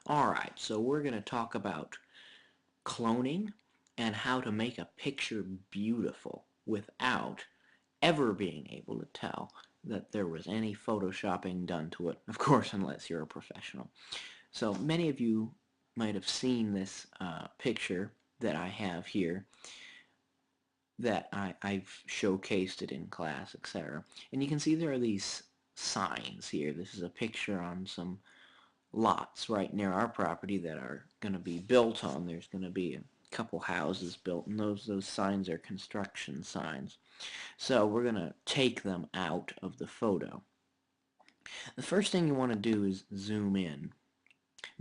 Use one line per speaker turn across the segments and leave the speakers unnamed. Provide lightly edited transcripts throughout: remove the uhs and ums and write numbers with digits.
Alright, so we're going to talk about cloning and how to make a picture beautiful without ever being able to tell that there was any photoshopping done to it. Of course, unless you're a professional. So many of you might have seen this picture that I have here that I've showcased it in class, etc. And you can see there are these signs here. This is a picture on some lots right near our property that are going to be built on. There's going to be a couple houses built, and those signs are construction signs. So we're going to take them out of the photo. The first thing you want to do is zoom in.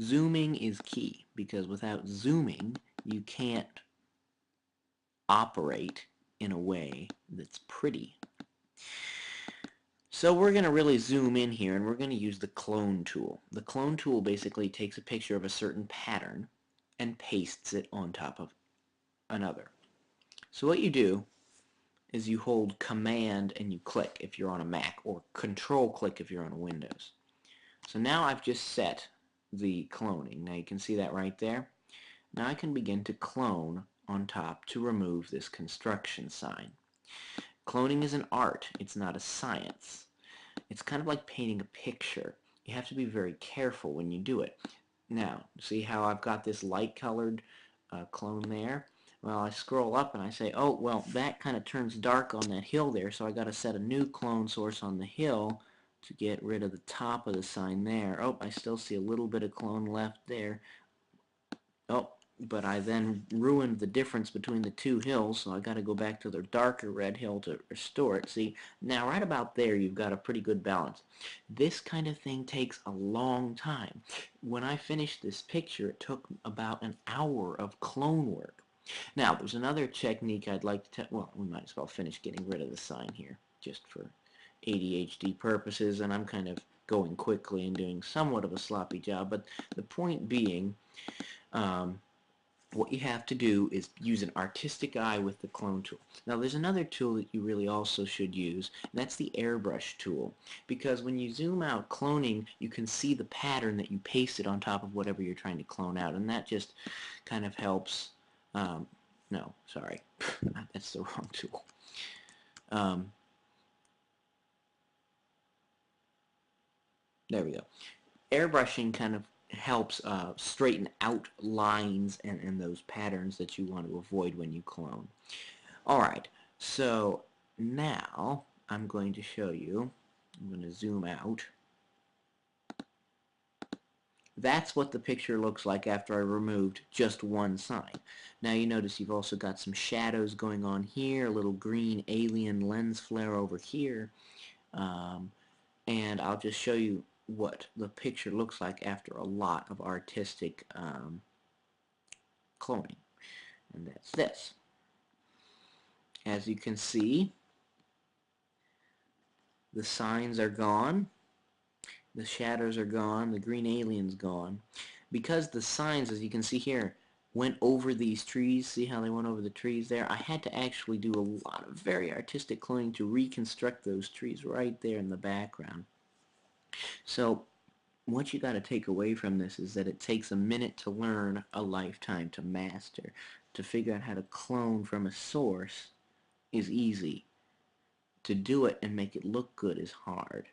Zooming is key because without zooming you can't operate in a way that's pretty. So we're going to really zoom in here, and we're going to use the clone tool. The clone tool basically takes a picture of a certain pattern and pastes it on top of another. So what you do is you hold Command and you click if you're on a Mac, or Control click if you're on Windows. So now I've just set the cloning. Now you can see that right there. Now I can begin to clone on top to remove this construction sign. Cloning is an art, it's not a science. It's kind of like painting a picture. You have to be very careful when you do it. Now, see how I've got this light colored clone there? Well, I scroll up and I say, oh, well, that kind of turns dark on that hill there, so I got to set a new clone source on the hill to get rid of the top of the sign there. Oh, I still see a little bit of clone left there. Oh, but I then ruined the difference between the two hills, so I got to go back to the darker red hill to restore it. See, now right about there you've got a pretty good balance. This kind of thing takes a long time. When I finished this picture, it took about an hour of clone work. Now, there's another technique I'd like to well, we might as well finish getting rid of the sign here, just for ADHD purposes, and I'm kind of going quickly and doing somewhat of a sloppy job, but the point being, um, what you have to do is use an artistic eye with the clone tool. Now there's another tool that you really also should use, and that's the airbrush tool, because when you zoom out cloning, you can see the pattern that you pasted on top of whatever you're trying to clone out, and that just kind of helps. No, sorry, that's the wrong tool. Um, there we go. Airbrushing kind of helps straighten out lines and those patterns that you want to avoid when you clone. Alright, so now I'm going to show you, I'm going to zoom out. That's what the picture looks like after I removed just one sign. Now you notice you've also got some shadows going on here, a little green alien lens flare over here, and I'll just show you what the picture looks like after a lot of artistic cloning. And that's this. As you can see, the signs are gone. The shadows are gone, the green alien's gone. Because the signs, as you can see here, went over these trees, see how they went over the trees there? I had to actually do a lot of very artistic cloning to reconstruct those trees right there in the background. So what you got to take away from this is that it takes a minute to learn, a lifetime to master. To figure out how to clone from a source is easy. To do it and make it look good is hard.